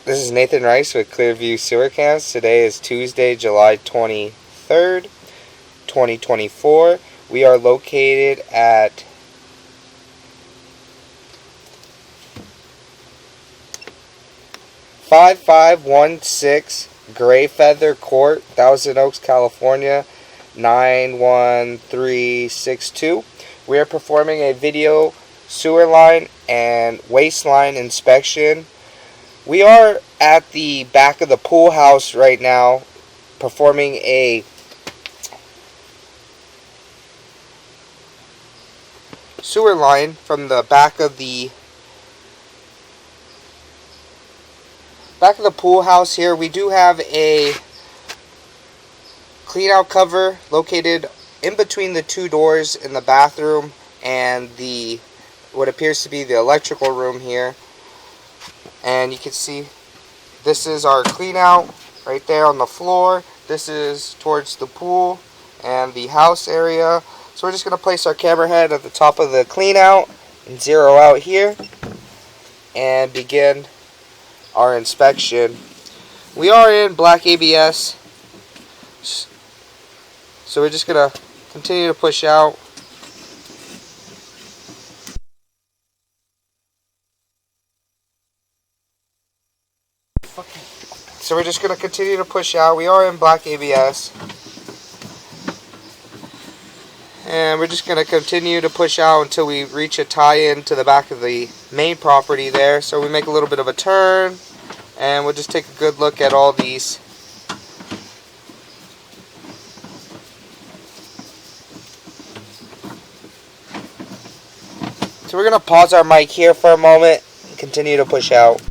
This is Nathan Rice with Clearview Sewer Cams. Today is Tuesday, July 23rd, 2024. We are located at 5516 Greyfeather Court, Thousand Oaks, California, 91362. We are performing a video sewer line and waste line inspection. We are at the back of the pool house right now performing a sewer line from the back of the pool house here. We do have a clean out cover located in between the two doors in the bathroom and the what appears to be the electrical room here. And you can see this is our clean out right there on the floor. This is towards the pool and the house area. So we're just going to place our camera head at the top of the clean out and zero out here and begin our inspection. We are in black ABS, so we're just going to continue to push out. So we're just going to continue to push out. We are in black ABS. And we're just going to continue to push out until we reach a tie-in to the back of the main property there. So we make a little bit of a turn, and we'll just take a good look at all these. So we're going to pause our mic here for a moment and continue to push out.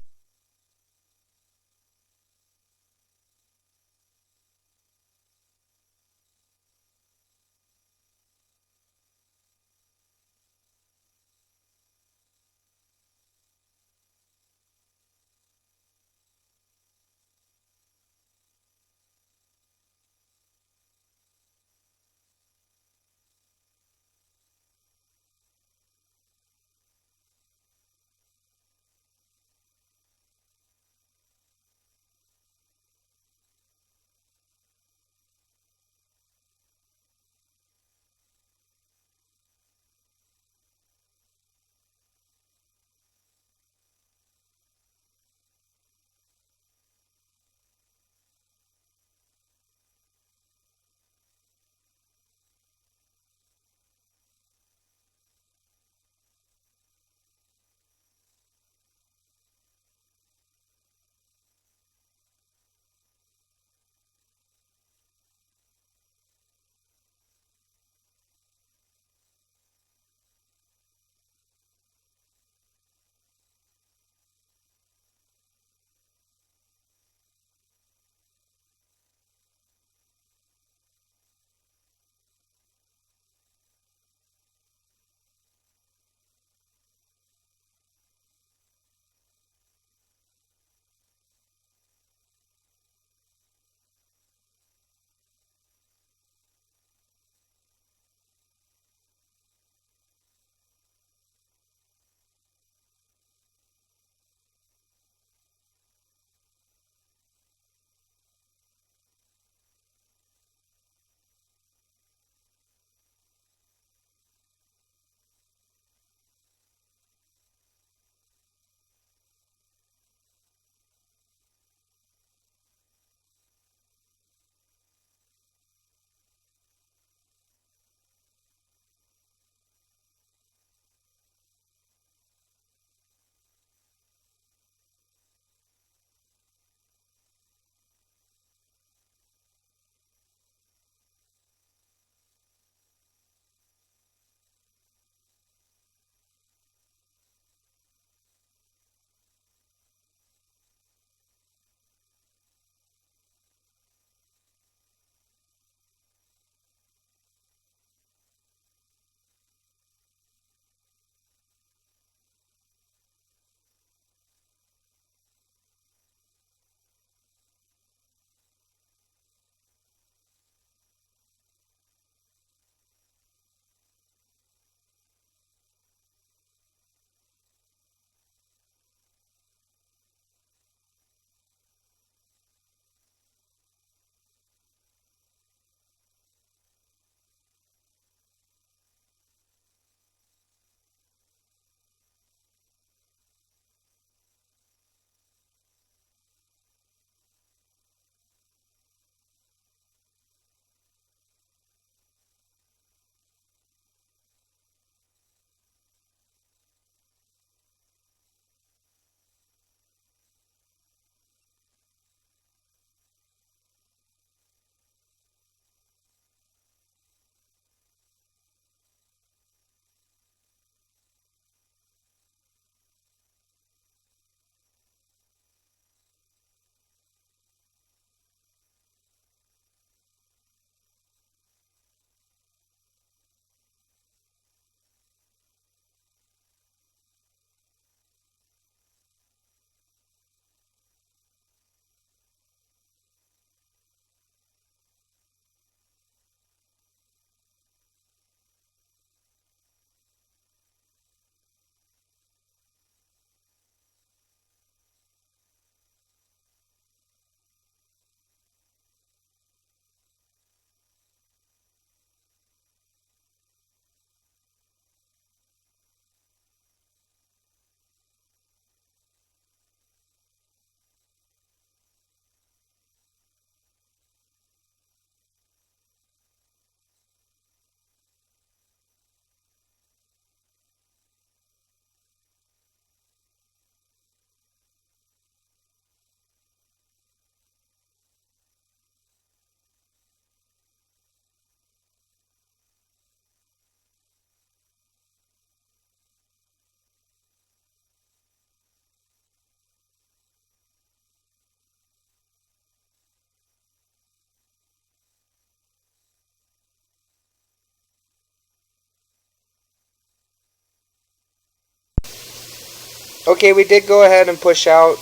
Okay, we did go ahead and push out.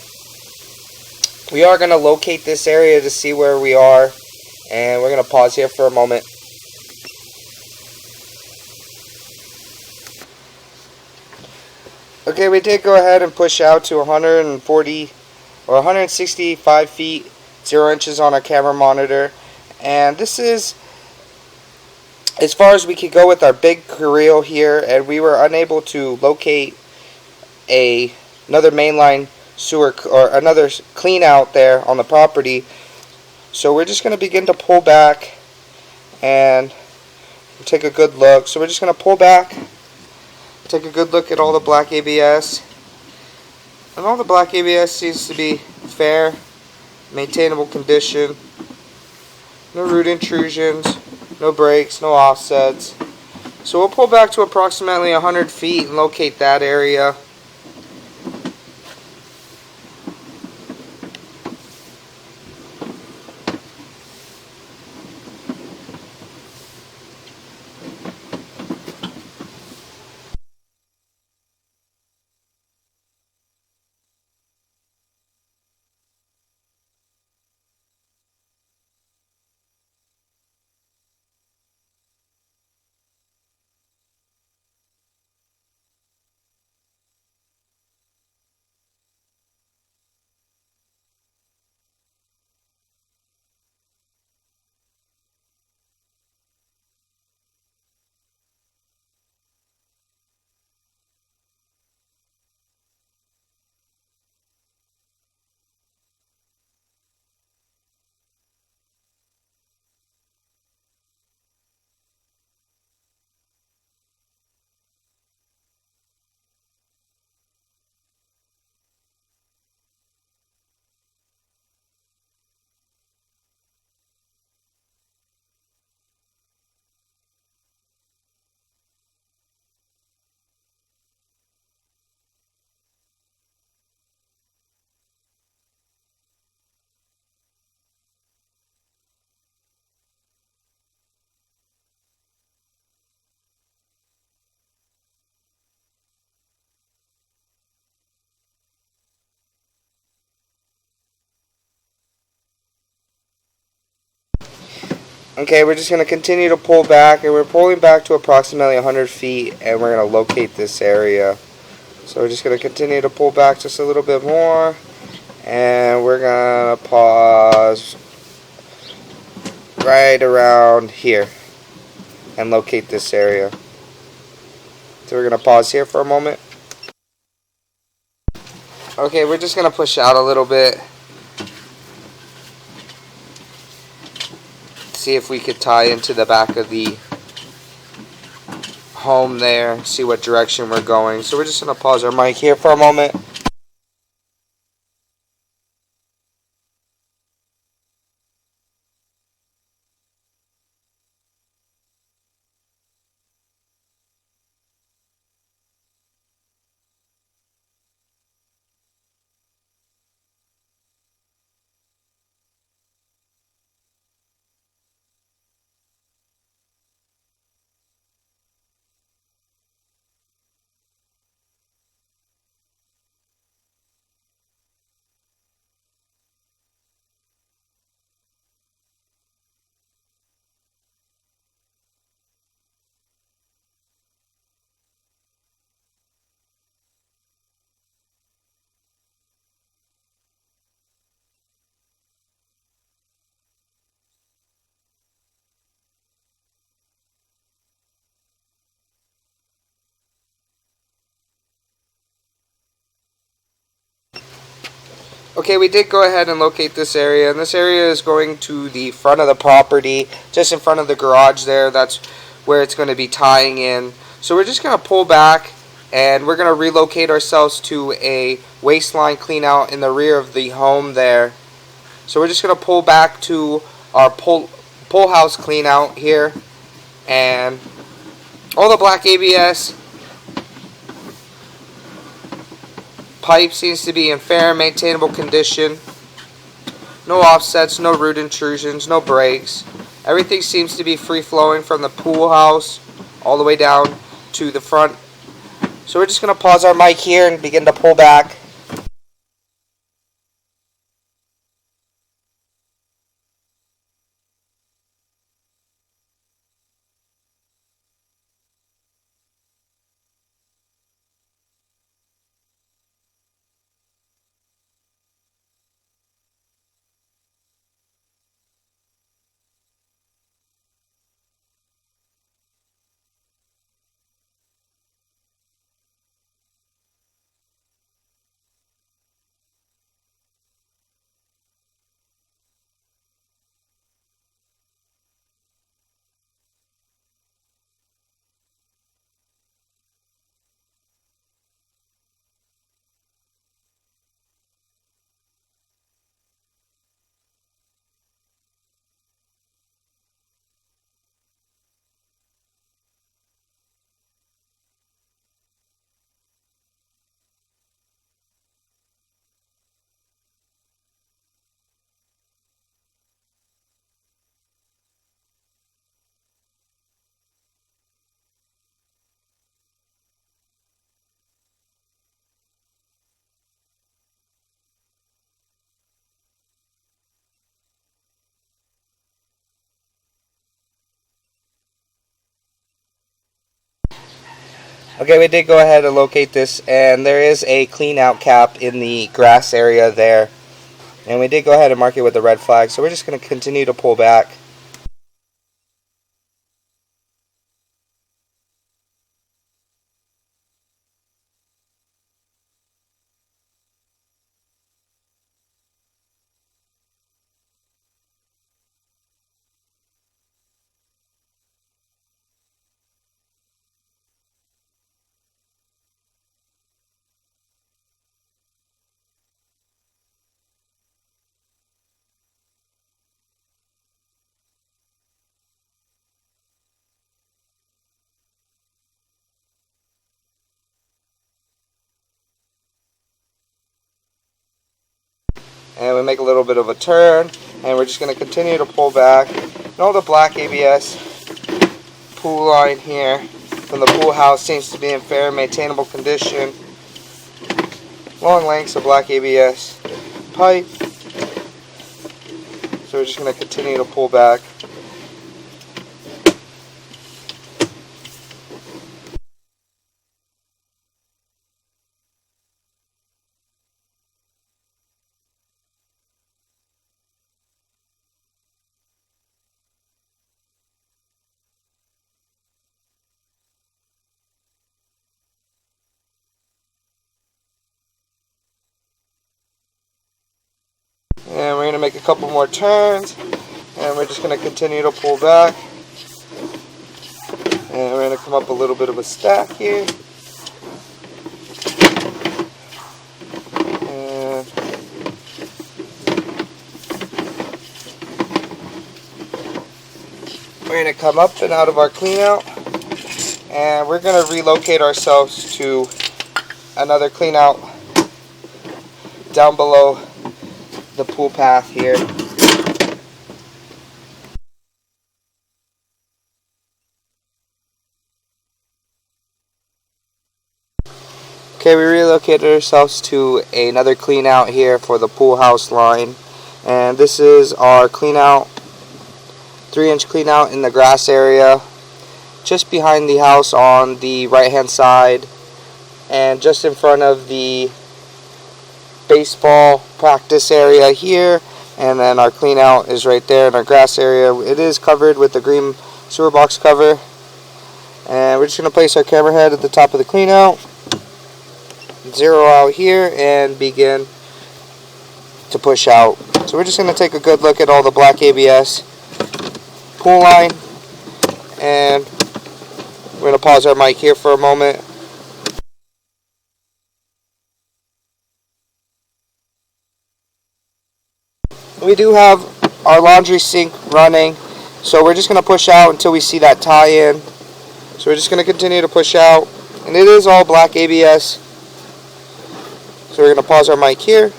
We are going to locate this area to see where we are, and we're going to pause here for a moment. Okay, we did go ahead and push out to 140 or 165 feet, 0 inches on our camera monitor, and this is as far as we could go with our big reel here, and we were unable to locate another mainline sewer or another clean out there on the property. So we're just going to begin to pull back and take a good look. So we're just going to pull back, take a good look at all the black ABS, and all the black ABS seems to be fair, maintainable condition, no root intrusions, no breaks, no offsets. So we'll pull back to approximately 100 feet and locate that area. Okay, we're just going to continue to pull back, and we're pulling back to approximately 100 feet, and we're going to locate this area. So we're just going to continue to pull back just a little bit more, and we're going to pause right around here and locate this area. So we're going to pause here for a moment. Okay, we're just going to push out a little bit. See if we could tie into the back of the home there, see what direction we're going. So we're just going to pause our mic here for a moment. Okay, we did go ahead and locate this area, and this area is going to the front of the property, just in front of the garage there. That's where it's going to be tying in. So we're just going to pull back, and we're going to relocate ourselves to a waistline clean out in the rear of the home there. So we're just going to pull back to our pull house clean out here, and all the black ABS pipe seems to be in fair, maintainable condition. No offsets, no root intrusions, no breaks. Everything seems to be free flowing from the pool house all the way down to the front So we're just going to pause our mic here and begin to pull back. Okay, we did go ahead and locate this, and there is a clean out cap in the grass area there. And we did go ahead and mark it with a red flag, so we're just going to continue to pull back. And we make a little bit of a turn, and we're just going to continue to pull back. And all the black ABS pool line here from the pool house seems to be in fair maintainable condition. Long lengths of black ABS pipe. So we're just going to continue to pull back. And we're going to make a couple more turns, and we're just going to continue to pull back. And we're going to come up a little bit of a stack here. And we're going to come up and out of our clean out. And we're going to relocate ourselves to another clean out down below the pool path here. Okay, we relocated ourselves to another clean out here for the pool house line, and this is our clean out, 3-inch clean out in the grass area just behind the house on the right hand side and just in front of the baseball practice area here. And then our clean out is right there in our grass area. It is covered with the green sewer box cover, and we're just going to place our camera head at the top of the clean out, zero out here, and begin to push out. So we're just going to take a good look at all the black ABS pool line, and we're going to pause our mic here for a moment. We do have our laundry sink running, so we're just going to push out until we see that tie-in. So we're just going to continue to push out, and it is all black ABS. So we're going to pause our mic here.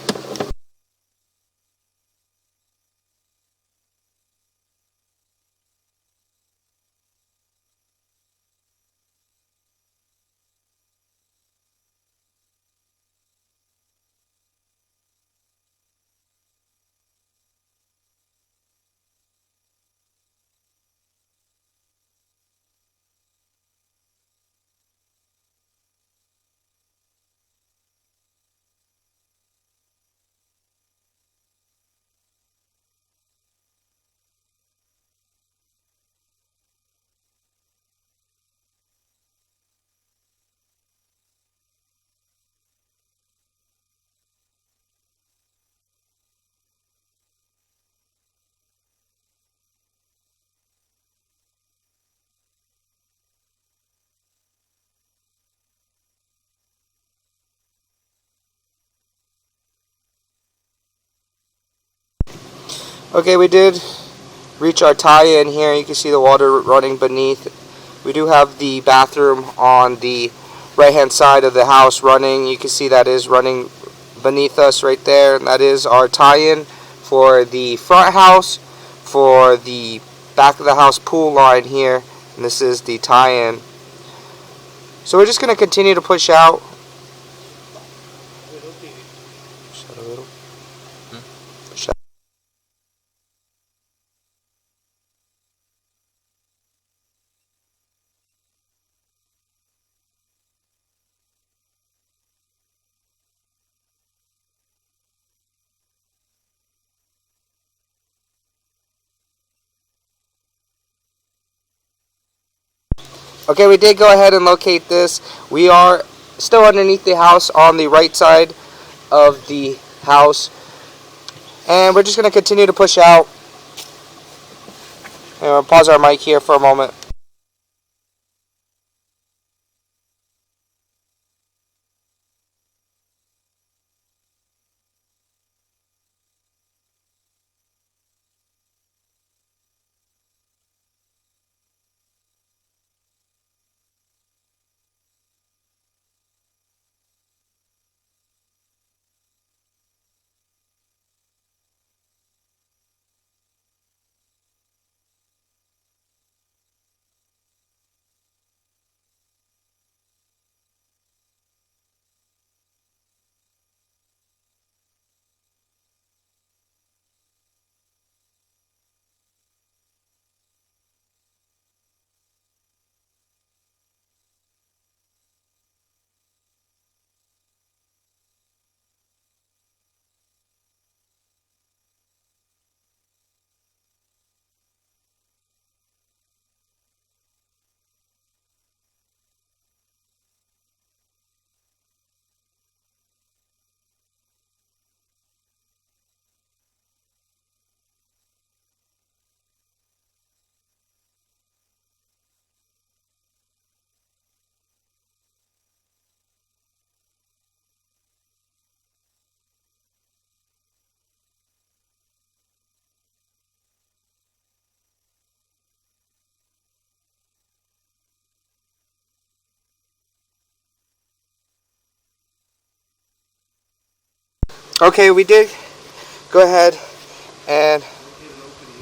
Okay, we did reach our tie-in here. You can see the water running beneath. We do have the bathroom on the right hand side of the house running. You can see that is running beneath us right there, and that is our tie-in for the front house. For the back of the house pool line here, and this is the tie-in. So we're just going to continue to push out. Shut a little. Push out. Okay, we did go ahead and locate this. We are still underneath the house on the right side of the house, and we're just going to continue to push out. And we'll pause our mic here for a moment. Okay, we did go ahead and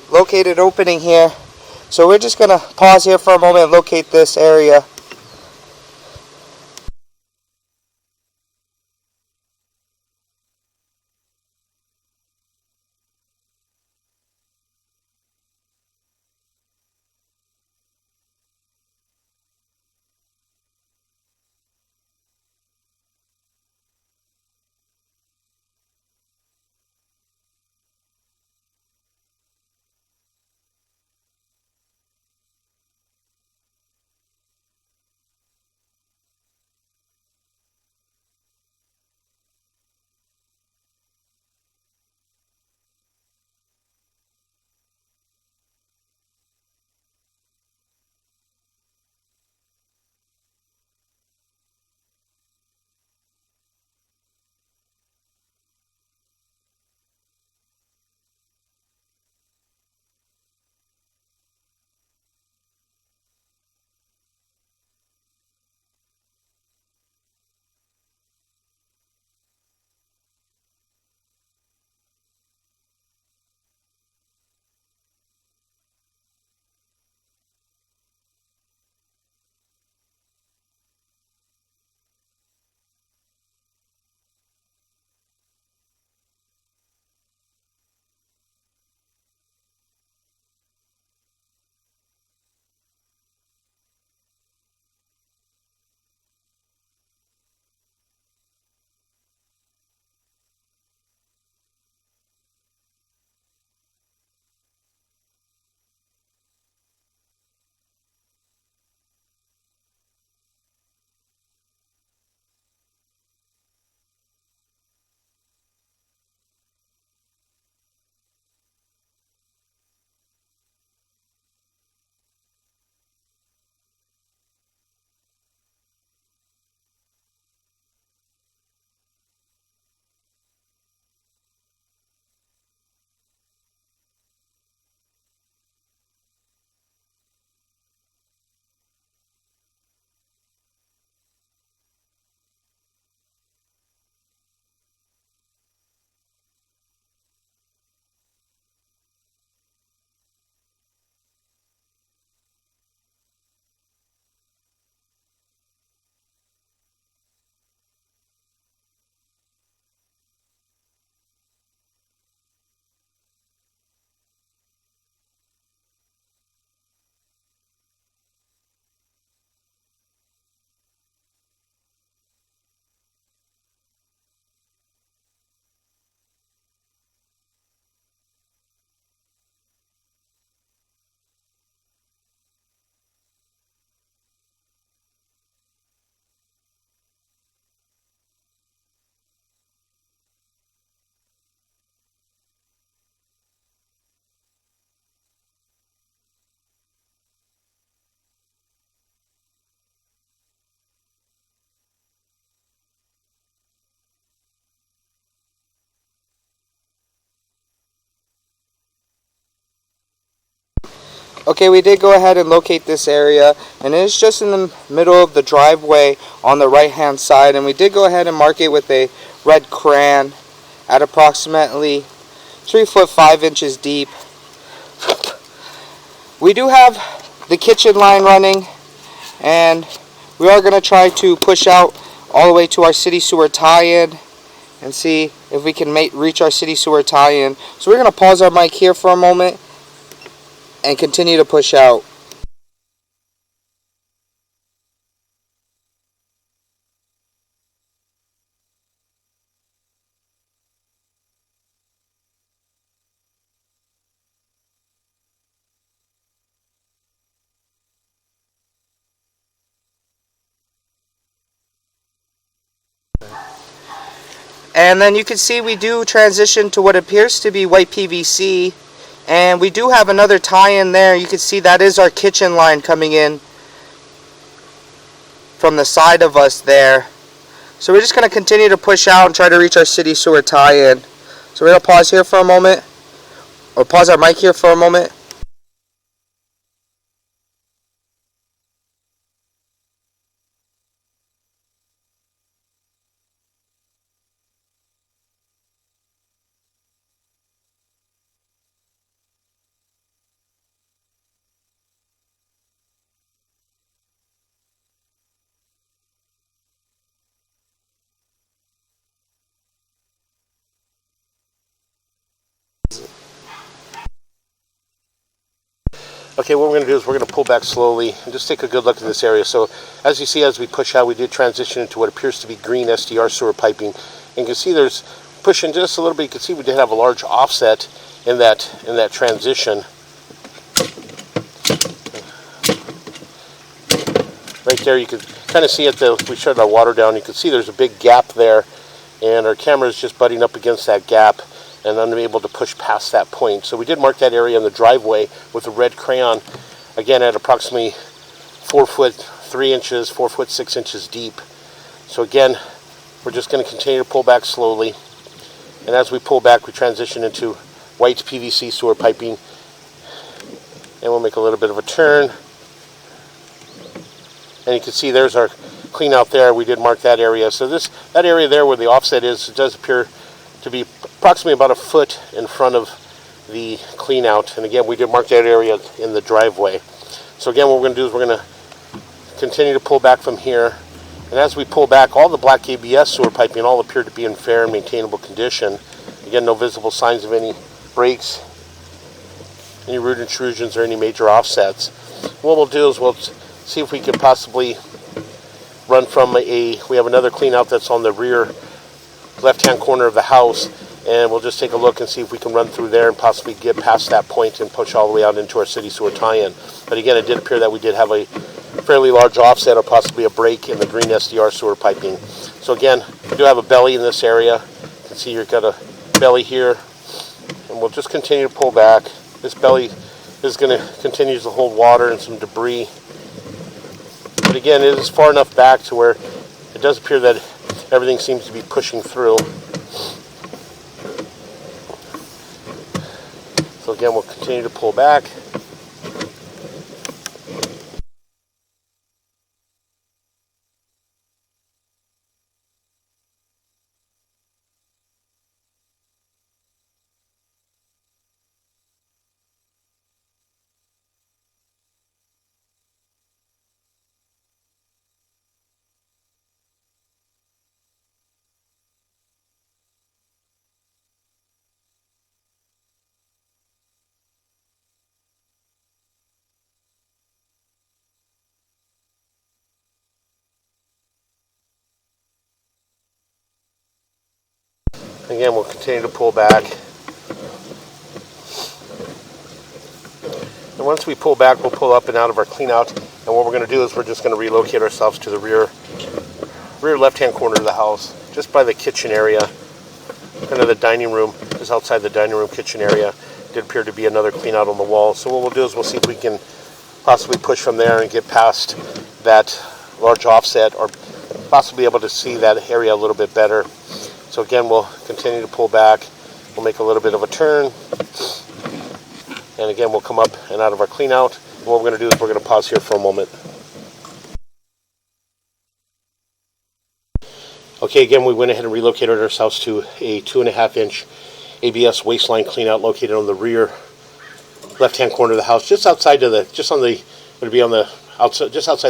locate an opening here. So we're just going to pause here for a moment and locate this area. Okay, we did go ahead and locate this area, and it's just in the middle of the driveway on the right hand side, and we did go ahead and mark it with a red crayon at approximately 3 foot 5 inches deep. We do have the kitchen line running, and we are going to try to push out all the way to our city sewer tie-in and see if we can reach our city sewer tie-in. So we're going to pause our mic here for a moment and continue to push out. And then you can see we do transition to what appears to be white PVC, and we do have another tie-in there. You can see that is our kitchen line coming in from the side of us there. So we're just going to continue to push out and try to reach our city sewer tie-in. So we're going to pause here for a moment, or pause our mic here for a moment. Okay, what we're going to do is we're going to pull back slowly and just take a good look at this area. So as you see, as we push out, we did transition into what appears to be green SDR sewer piping. And you can see there's pushing just a little bit. You can see we did have a large offset in that transition. Right there, you can kind of see it. We shut our water down. You can see there's a big gap there, and our camera is just butting up against that gap and unable to push past that point. So we did mark that area in the driveway with a red crayon, again at approximately 4 foot 3 inches, 4 foot 6 inches deep. So again, we're just going to continue to pull back slowly, and as we pull back, we transition into white PVC sewer piping, and we'll make a little bit of a turn. And you can see there's our clean out there. We did mark that area. So that area there where the offset is, it does appear to be approximately about a foot in front of the clean out. And again, we did mark that area in the driveway. So again, what we're going to do is we're going to continue to pull back from here. And as we pull back, all the black ABS sewer piping all appear to be in fair and maintainable condition. Again, no visible signs of any breaks, any root intrusions, or any major offsets. What we'll do is we'll see if we can possibly run from we have another clean out that's on the rear left-hand corner of the house, and we'll just take a look and see if we can run through there and possibly get past that point and push all the way out into our city sewer tie-in. But again, it did appear that we did have a fairly large offset or possibly a break in the green SDR sewer piping. So again, we do have a belly in this area. You can see you've got a belly here, and we'll just continue to pull back. This belly is going to continue to hold water and some debris. But again, it is far enough back to where it does appear that everything seems to be pushing through. So again, we'll continue to pull back. Again, we'll continue to pull back. And once we pull back, we'll pull up and out of our clean out. And what we're going to do is we're just going to relocate ourselves to the rear left-hand corner of the house, just by the kitchen area, kind of the dining room, just outside the dining room kitchen area. Did appear to be another clean out on the wall. So what we'll do is we'll see if we can possibly push from there and get past that large offset, or possibly able to see that area a little bit better. So again, we'll continue to pull back. We'll make a little bit of a turn. And again, we'll come up and out of our clean out. And what we're going to do is we're going to pause here for a moment. Okay, again, we went ahead and relocated ourselves to a 2.5-inch ABS waistline clean out located on the rear left-hand corner of the house, just outside of the, just outside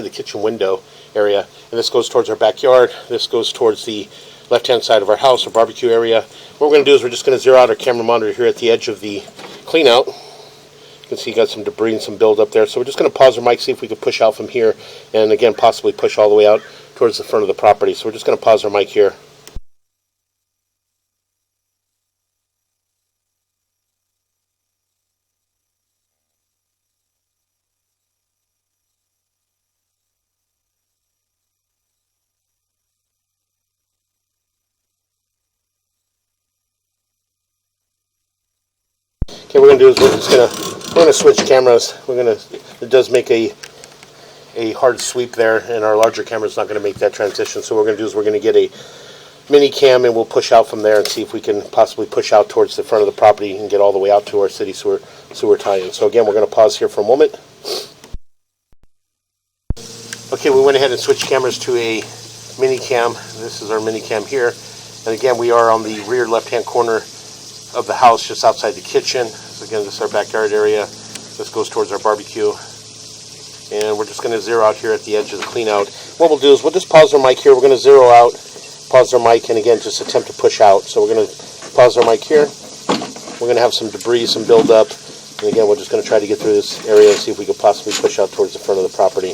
the kitchen window area. And this goes towards our backyard. This goes towards the left-hand side of our house, our barbecue area. What we're going to do is we're just going to zero out our camera monitor here at the edge of the clean out. You can see you got some debris and some build up there. So we're just going to pause our mic, see if we can push out from here, and again, possibly push all the way out towards the front of the property. So we're just going to pause our mic here. Okay, what we're going to do is we're going to switch cameras. It does make a hard sweep there, and our larger camera is not going to make that transition. So what we're going to do is we're going to get a mini cam, and we'll push out from there and see if we can possibly push out towards the front of the property and get all the way out to our city sewer tie-in. So again, we're going to pause here for a moment. Okay, we went ahead and switched cameras to a mini cam. This is our mini cam here, and again, we are on the rear left-hand corner of the house, just outside the kitchen. So again, this is our backyard area. This goes towards our barbecue. And we're just going to zero out here at the edge of the clean out. What we'll do is we'll just pause our mic here. We're going to zero out, pause our mic, and again, just attempt to push out. So we're going to pause our mic here. We're going to have some debris, some build up. And again, we're just going to try to get through this area and see if we could possibly push out towards the front of the property.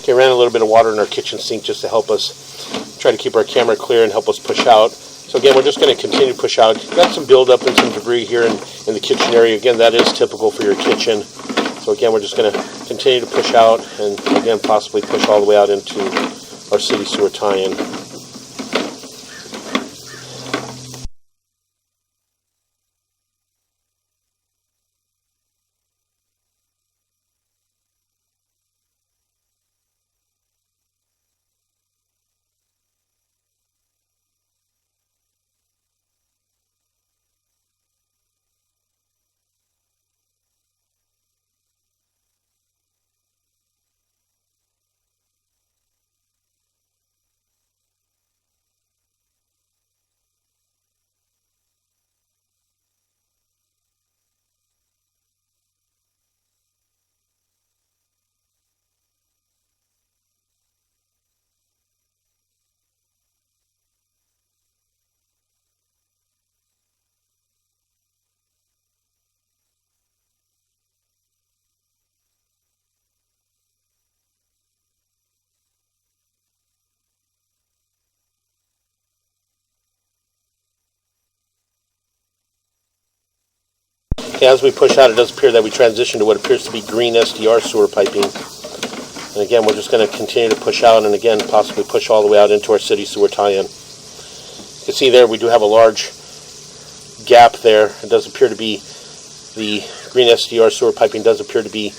Okay, ran a little bit of water in our kitchen sink just to help us try to keep our camera clear and help us push out. So again, we're just going to continue to push out. Got some buildup and some debris here in the kitchen area. Again, that is typical for your kitchen. So again, we're just going to continue to push out and again, possibly push all the way out into our city sewer tie-in. Okay, as we push out, it does appear that we transition to what appears to be green SDR sewer piping. And again, we're just going to continue to push out and again, possibly push all the way out into our city sewer tie-in. You can see there we do have a large gap there. It does appear to be the green SDR sewer piping does appear to be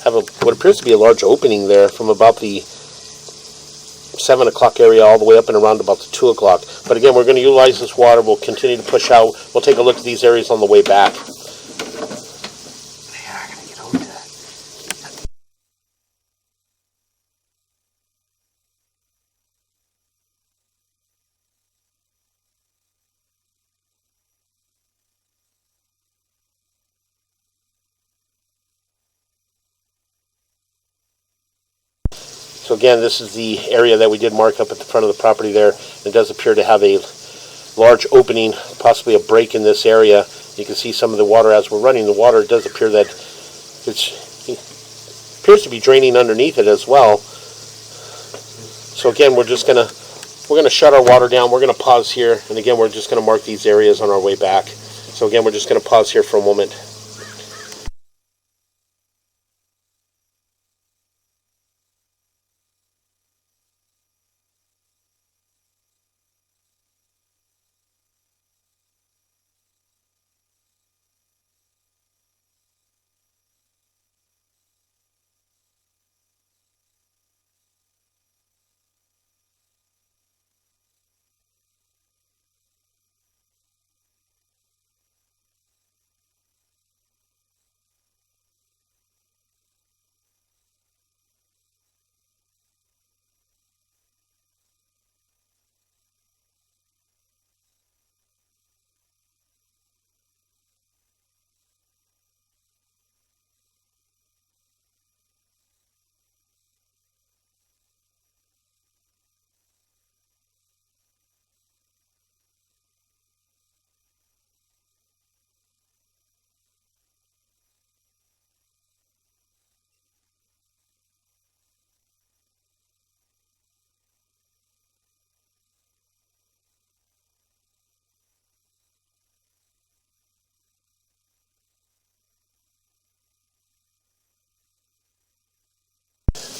what appears to be a large opening there from about the 7 o'clock area all the way up and around about the 2 o'clock. But again, we're going to utilize this water. We'll continue to push out. We'll take a look at these areas on the way back. So again, this is the area that we did mark up at the front of the property there. It does appear to have a large opening, possibly a break in this area. You can see some of the water as we're running the water. It does appear that it appears to be draining underneath it as well. So again, we're gonna shut our water down. We're gonna pause here, and again, we're just gonna mark these areas on our way back. So again, we're just gonna pause here for a moment.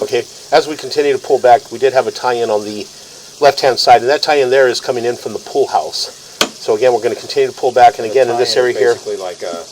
Okay, as we continue to pull back, we did have a tie-in on the left-hand side, and that tie-in there is coming in from the pool house. So again, we're going to continue to pull back, and again, in this area here, basically like a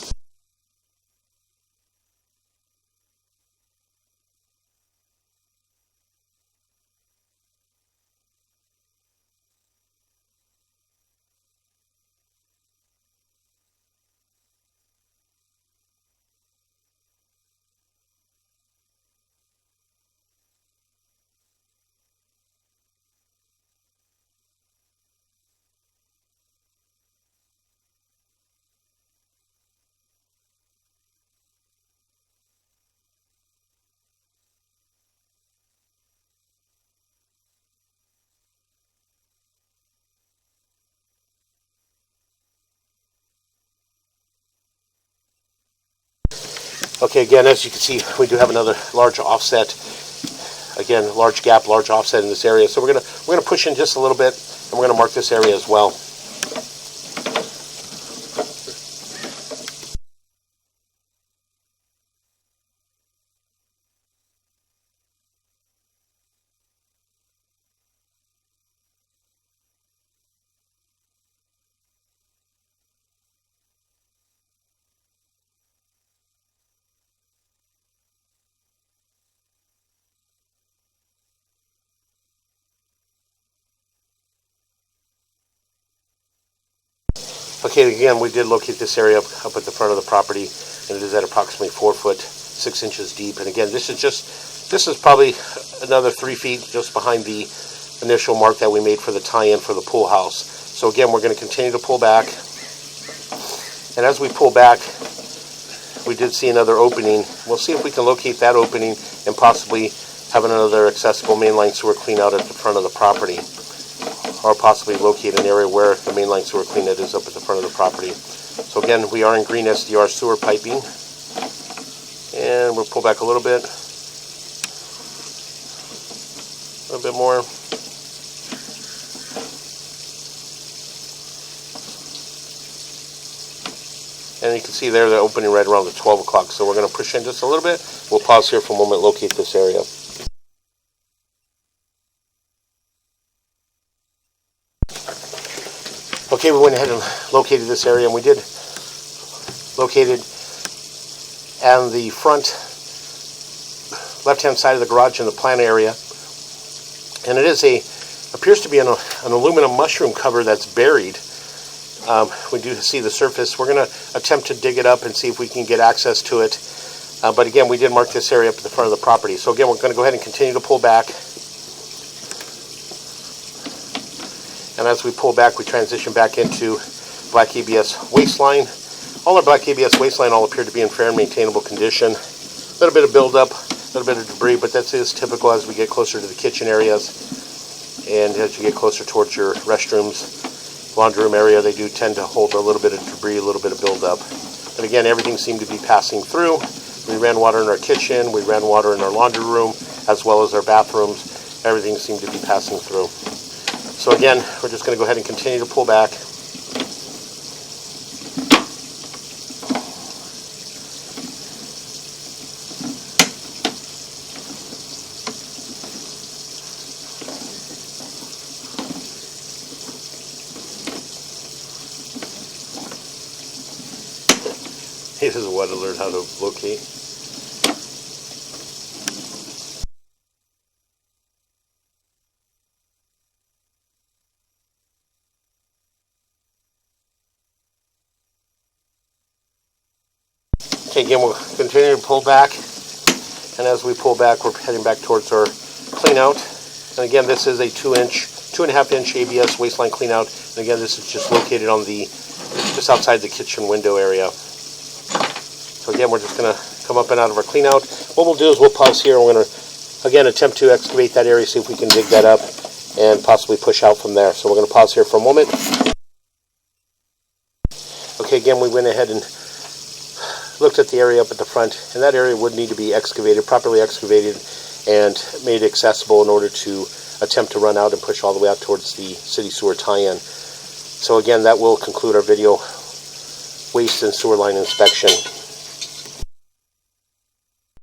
okay, again, as you can see, we do have another large offset. Again, large gap, large offset in this area. So we're gonna push in just a little bit, and we're gonna mark this area as well. Okay, again, we did locate this area up at the front of the property, and it is at approximately 4 foot 6 inches deep. And again, this is probably another 3 feet just behind the initial mark that we made for the tie-in for the pool house. So again, we're going to continue to pull back, and as we pull back, we did see another opening. We'll see if we can locate that opening and possibly have another accessible mainline sewer clean out at the front of the property, or possibly locate an area where the mainline sewer clean out is up at the front of the property. So again, we are in green SDR sewer piping, and we'll pull back a little bit more. And you can see there the opening right around the 12 o'clock. So we're going to push in just a little bit. We'll pause here for a moment, locate this area. Okay, we went ahead and located this area, and we did locate it on the front left-hand side of the garage in the plant area. And it is appears to be an aluminum mushroom cover that's buried. We do see the surface. We're going to attempt to dig it up and see if we can get access to it. But again, we did mark this area up at the front of the property. So again, we're going to go ahead and continue to pull back. And as we pull back, we transition back into black ABS waistline. All our black ABS waistline all appear to be in fair and maintainable condition. A little bit of buildup, a little bit of debris, but that is typical as we get closer to the kitchen areas. And as you get closer towards your restrooms, laundry room area, they do tend to hold a little bit of debris, a little bit of buildup. But again, everything seemed to be passing through. We ran water in our kitchen, we ran water in our laundry room, as well as our bathrooms. Everything seemed to be passing through. So again, we're just going to go ahead and continue to pull back. This is what to learn how to locate. Okay, again, we'll continue to pull back, and as we pull back, we're heading back towards our clean out. And again, this is a 2.5 inch ABS waistline clean out. And again, this is just located on just outside the kitchen window area. So again, we're just going to come up and out of our clean out. What we'll do is we'll pause here, and we're going to, again, attempt to excavate that area, see if we can dig that up and possibly push out from there. So we're going to pause here for a moment. Okay, again, we went ahead and looked at the area up at the front, and that area would need to be excavated, properly excavated, and made accessible in order to attempt to run out and push all the way out towards the city sewer tie-in. So again, that will conclude our video waste and sewer line inspection.